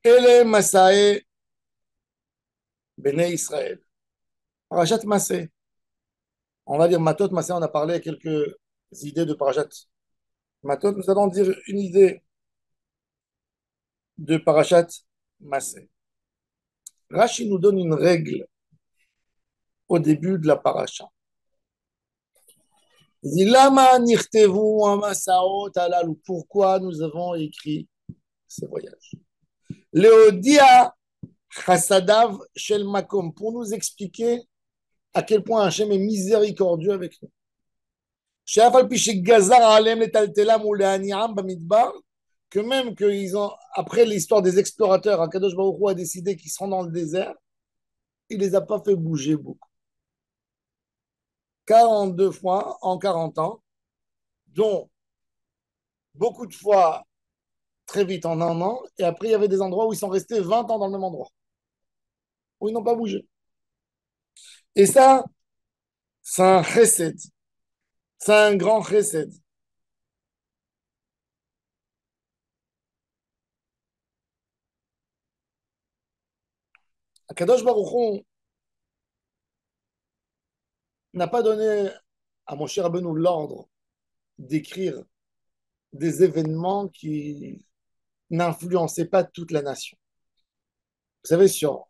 Ele Masae Bene Israël. Parashat Masé. On va dire Matot Masé, on a parlé quelques idées de Parashat Matot. Nous allons dire une idée de Parashat Masé. Rashi nous donne une règle au début de la parasha. Il dit Lama nirtevu amasaot alalu. Pourquoi nous avons écrit ces voyages? Leodia chasadav shel makom. Pour nous expliquer à quel point Hachem est miséricordieux avec nous. שאף על פי שגזר עליהם לטלטלם ולהניעם במדבר, que même qu'ils ont, après l'histoire des explorateurs, Akadosh Baruch Hu a décidé qu'ils seront dans le désert, il les a pas fait bouger beaucoup. 42 fois en 40 ans, dont beaucoup de fois très vite en un an, et après il y avait des endroits où ils sont restés 20 ans dans le même endroit, où ils n'ont pas bougé. Et ça, c'est un chesed, c'est un grand chesed. Akadosh Baruch Hu n'a pas donné à Moshe Rabbeinu l'ordre d'écrire des événements qui n'influençaient pas toute la nation. Vous savez, sur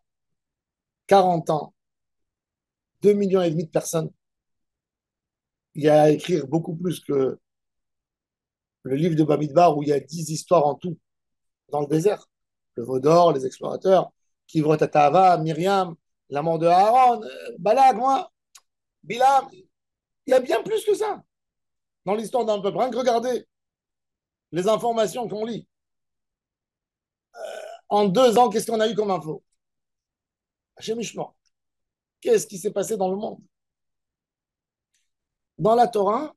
40 ans, 2,5 millions de personnes, il y a à écrire beaucoup plus que le livre de Bamidbar où il y a 10 histoires en tout dans le désert. Le Vaudor, les explorateurs, Kivret Atava, Myriam, la mort de Aaron, Balag, moi, Bilam. Il y a bien plus que ça dans l'histoire d'un peuple. Rien que regardez les informations qu'on lit. En 2 ans, qu'est-ce qu'on a eu comme info? Hachem Ishmael. Qu'est-ce qui s'est passé dans le monde? Dans la Torah,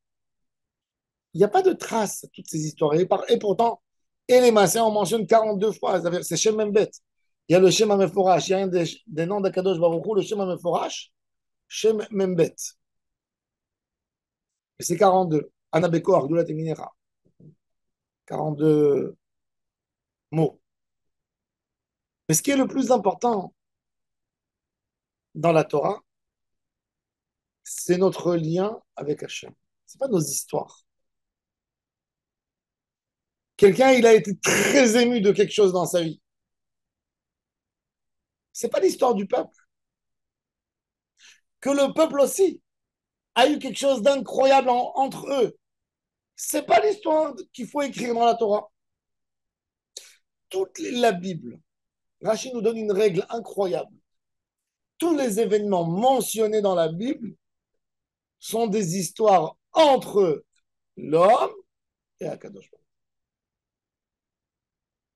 il n'y a pas de traces à toutes ces histoires. Et pourtant, et les Massés en mentionnent 42 fois. C'est Shem Membet. Il y a le Shem Ameforash. Il y a un des noms d'Akadosh Baruch Hu, le Shem Ameforash, Shem Membet. Et c'est 42. Anabeko, Ardulat et Minera. 42 mots. Mais ce qui est le plus important dans la Torah, c'est notre lien avec Hachem. Ce n'est pas nos histoires. Quelqu'un, il a été très ému de quelque chose dans sa vie. Ce n'est pas l'histoire du peuple. Que le peuple aussi a eu quelque chose d'incroyable entre eux. C'est pas l'histoire qu'il faut écrire dans la Torah. Toute la Bible, Rachid nous donne une règle incroyable. Tous les événements mentionnés dans la Bible sont des histoires entre l'homme et Akadosh.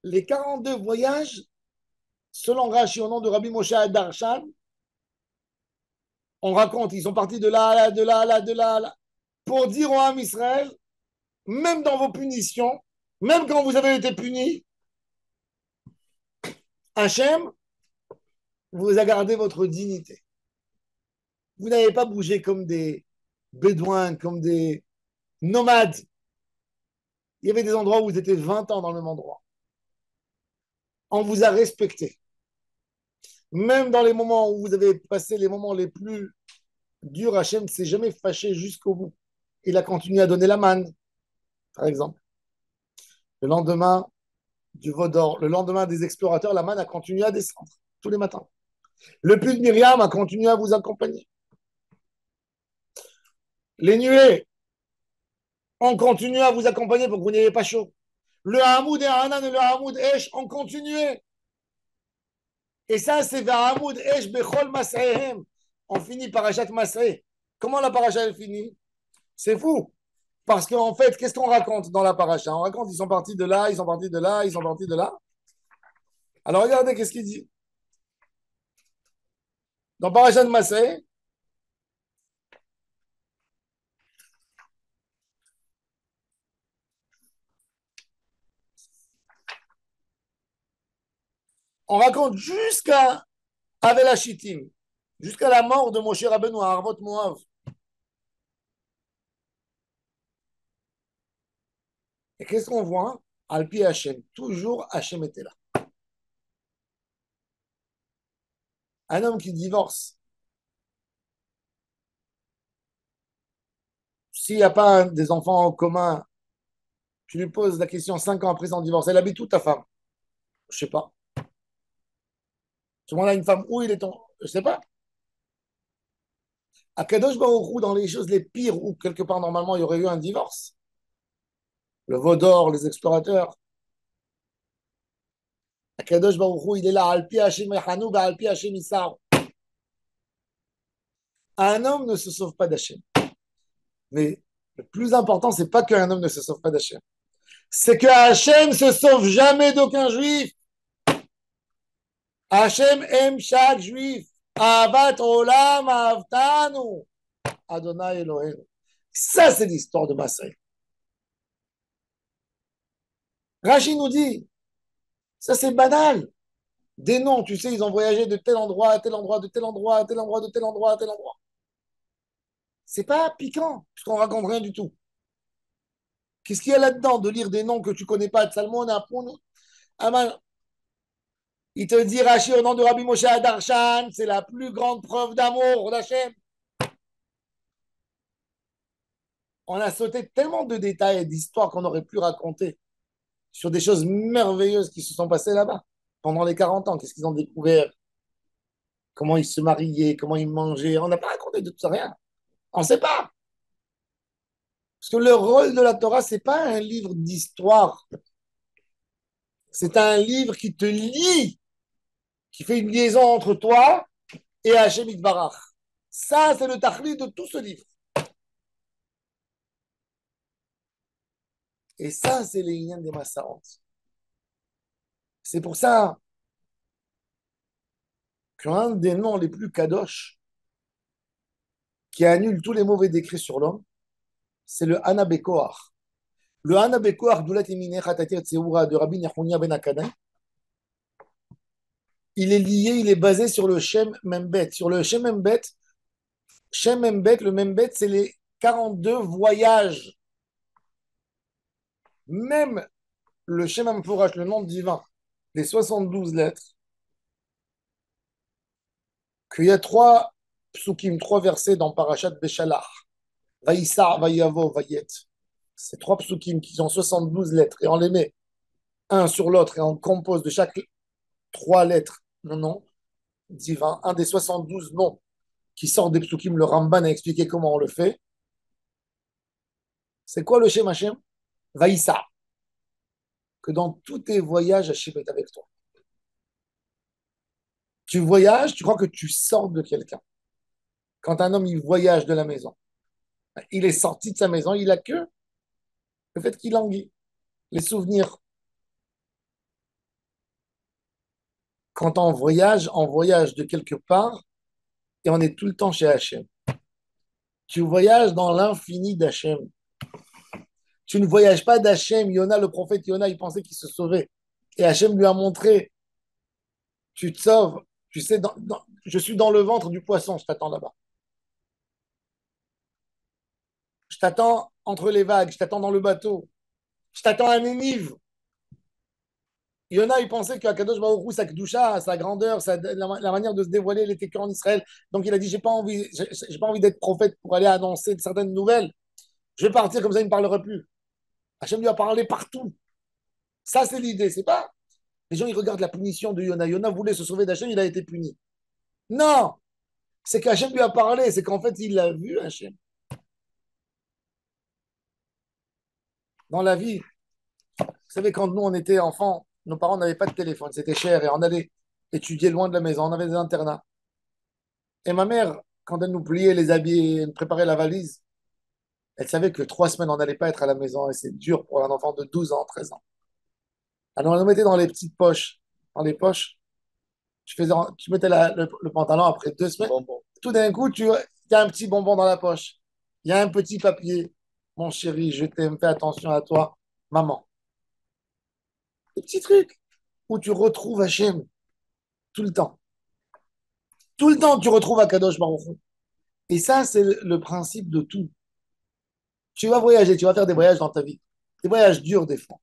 Les 42 voyages, selon Rashi, au nom de Rabbi Moshe Darshan, on raconte, ils sont partis de là, de là, de là, pour dire au Ham Israël, même dans vos punitions, même quand vous avez été punis, Hachem vous a gardé votre dignité. Vous n'avez pas bougé comme des bédouins, comme des nomades. Il y avait des endroits où vous étiez 20 ans dans le même endroit. On vous a respecté. Même dans les moments où vous avez passé les moments les plus durs, Hachem ne s'est jamais fâché jusqu'au bout. Il a continué à donner la manne, par exemple. Le lendemain du Vaudor, le lendemain des explorateurs, la manne a continué à descendre tous les matins. Le puits de Myriam a continué à vous accompagner. Les nuées ont continué à vous accompagner pour que vous n'ayez pas chaud. Le Hamoud et Hanan et le Hamoud Esh ont continué. Et ça, c'est vers Hamoud Esh Bechol Masrehem. On finit Parashat Masreh. Comment la paracha elle finit? C'est fou. Parce qu'en fait, qu'est-ce qu'on raconte dans la paracha? On raconte ils sont partis de là, ils sont partis de là, ils sont partis de là. Alors regardez, qu'est-ce qu'il dit? Dans Parashat Masreh, on raconte jusqu'à Avelachitim, jusqu'à la mort de Moshe Rabbeinu à Arvot Moav. Et qu'est-ce qu'on voit? Alpi Hachem. Toujours Hachem était là. Un homme qui divorce, s'il n'y a pas des enfants en commun, tu lui poses la question 5 ans après son divorce, elle habite où ta femme? Je sais pas. Ce moment-là, une femme, où il est ton. Je sais pas. À Kadosh Baruch Hu, dans les choses les pires, où quelque part, normalement, il y aurait eu un divorce. Le veau d'or, les explorateurs. À Kadosh Baruch Hu, il est là, Alpi Hashem Echanu, Alpi Hashem Isar. Un homme ne se sauve pas d'Hachem. Mais le plus important, c'est pas qu'un homme ne se sauve pas d'Hachem. C'est que Hachem se sauve jamais d'aucun juif. Hachem aime chaque juif. Avat olam avtanu. Adonai Elohim. Ça, c'est l'histoire de Massaï. Rachid nous dit, ça c'est banal. Des noms, tu sais, ils ont voyagé de tel endroit à tel endroit, de tel endroit à tel endroit, de tel endroit à tel endroit. C'est pas piquant, parce qu'on raconte rien du tout. Qu'est-ce qu'il y a là-dedans de lire des noms que tu connais pas, de Salmon, Apoun, Aman? Il te dit, Rachid, au nom de Rabbi Moshe Adarshan, c'est la plus grande preuve d'amour d'Hachem. On a sauté tellement de détails et d'histoires qu'on aurait pu raconter sur des choses merveilleuses qui se sont passées là-bas pendant les 40 ans. Qu'est-ce qu'ils ont découvert? Comment ils se mariaient, comment ils mangeaient. On n'a pas raconté de tout ça, rien. On ne sait pas. Parce que le rôle de la Torah, c'est pas un livre d'histoire. C'est un livre qui te lie, qui fait une liaison entre toi et Hachem Itbarach. Ça, c'est le tachlit de tout ce livre. Et ça, c'est les liens des Massaot. C'est pour ça qu'un des noms les plus kadosh, qui annule tous les mauvais décrets sur l'homme, c'est le Hanabekoar. Le Hanabekoar, Doulat Emine Khatatir Tseoura de Rabbi Nechunia Ben Akadai, il est lié, il est basé sur le Shem Membet. Sur le Shem Membet, Shem Membet, le Membet, c'est les 42 voyages. Même le Shem Amfourash, le nom divin, les 72 lettres, qu'il y a 3 psukim, 3 versets dans Parashat Beshalach. Vaïssa, Vaïavo, Vaïet. Ces 3 psukim qui ont 72 lettres et on les met un sur l'autre et on compose de chaque 3 lettres le nom divin, un des 72 noms qui sort des psukim, le Ramban a expliqué comment on le fait. C'est quoi le Shem Hashem? Vaïssa. Que dans tous tes voyages, Hashem est avec toi. Tu voyages, tu crois que tu sors de quelqu'un. Quand un homme il voyage de la maison, il est sorti de sa maison, il a que le fait qu'il languit, les souvenirs. Quand on voyage de quelque part et on est tout le temps chez Hachem. Tu voyages dans l'infini d'Hachem. Tu ne voyages pas d'Hachem. Yona, le prophète Yona, il pensait qu'il se sauvait. Et Hachem lui a montré, tu te sauves. Tu sais, je suis dans le ventre du poisson, je t'attends là-bas. Je t'attends entre les vagues, je t'attends dans le bateau. Je t'attends à Nénive. Yona, il pensait qu'Akadosh Baruch Hu, sa kedusha, sa grandeur, la manière de se dévoiler, il était qu'en Israël. Donc il a dit, j'ai pas envie d'être prophète pour aller annoncer certaines nouvelles. Je vais partir comme ça, il ne parlera plus. Hachem lui a parlé partout. Ça, c'est l'idée. C'est pas. Les gens, ils regardent la punition de Yona. Yona voulait se sauver d'Hachem, il a été puni. Non, c'est qu'Hachem lui a parlé. C'est qu'en fait, il l'a vu, Hachem. Dans la vie, vous savez, quand nous, on était enfants, nos parents n'avaient pas de téléphone. C'était cher et on allait étudier loin de la maison. On avait des internats. Et ma mère, quand elle nous pliait les habits, elle préparait la valise, elle savait que 3 semaines, on n'allait pas être à la maison. Et c'est dur pour un enfant de 12 ans, 13 ans. Alors, on nous mettait dans les petites poches. Dans les poches, tu mettais le pantalon après 2 semaines. Tout d'un coup, tu as un petit bonbon dans la poche. Il y a un petit papier. Mon chéri, je t'aime, fais attention à toi, maman. Des petits trucs où tu retrouves Hachem tout le temps. Tout le temps, tu retrouves Akadosh Baruch Hu. Et ça, c'est le principe de tout. Tu vas voyager, tu vas faire des voyages dans ta vie. Des voyages durs, des fois.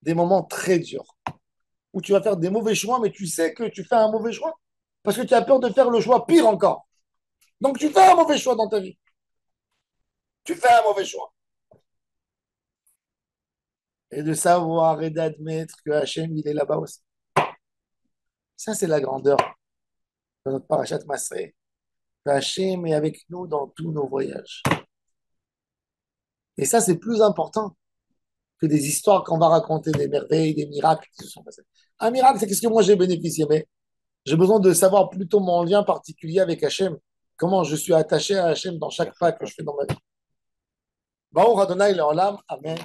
Des moments très durs. Où tu vas faire des mauvais choix, mais tu sais que tu fais un mauvais choix. Parce que tu as peur de faire le choix pire encore. Donc tu fais un mauvais choix dans ta vie. Tu fais un mauvais choix. Et de savoir et d'admettre que Hachem, il est là-bas aussi. Ça, c'est la grandeur de notre parachat Masré. Que Hachem est avec nous dans tous nos voyages. Et ça, c'est plus important que des histoires qu'on va raconter, des merveilles, des miracles qui se sont passés. Un miracle, c'est qu'est-ce que moi j'ai bénéficié. Mais j'ai besoin de savoir plutôt mon lien particulier avec Hachem. Comment je suis attaché à Hachem dans chaque pas que je fais dans ma vie. Baruch Adonai Leolam. Amen.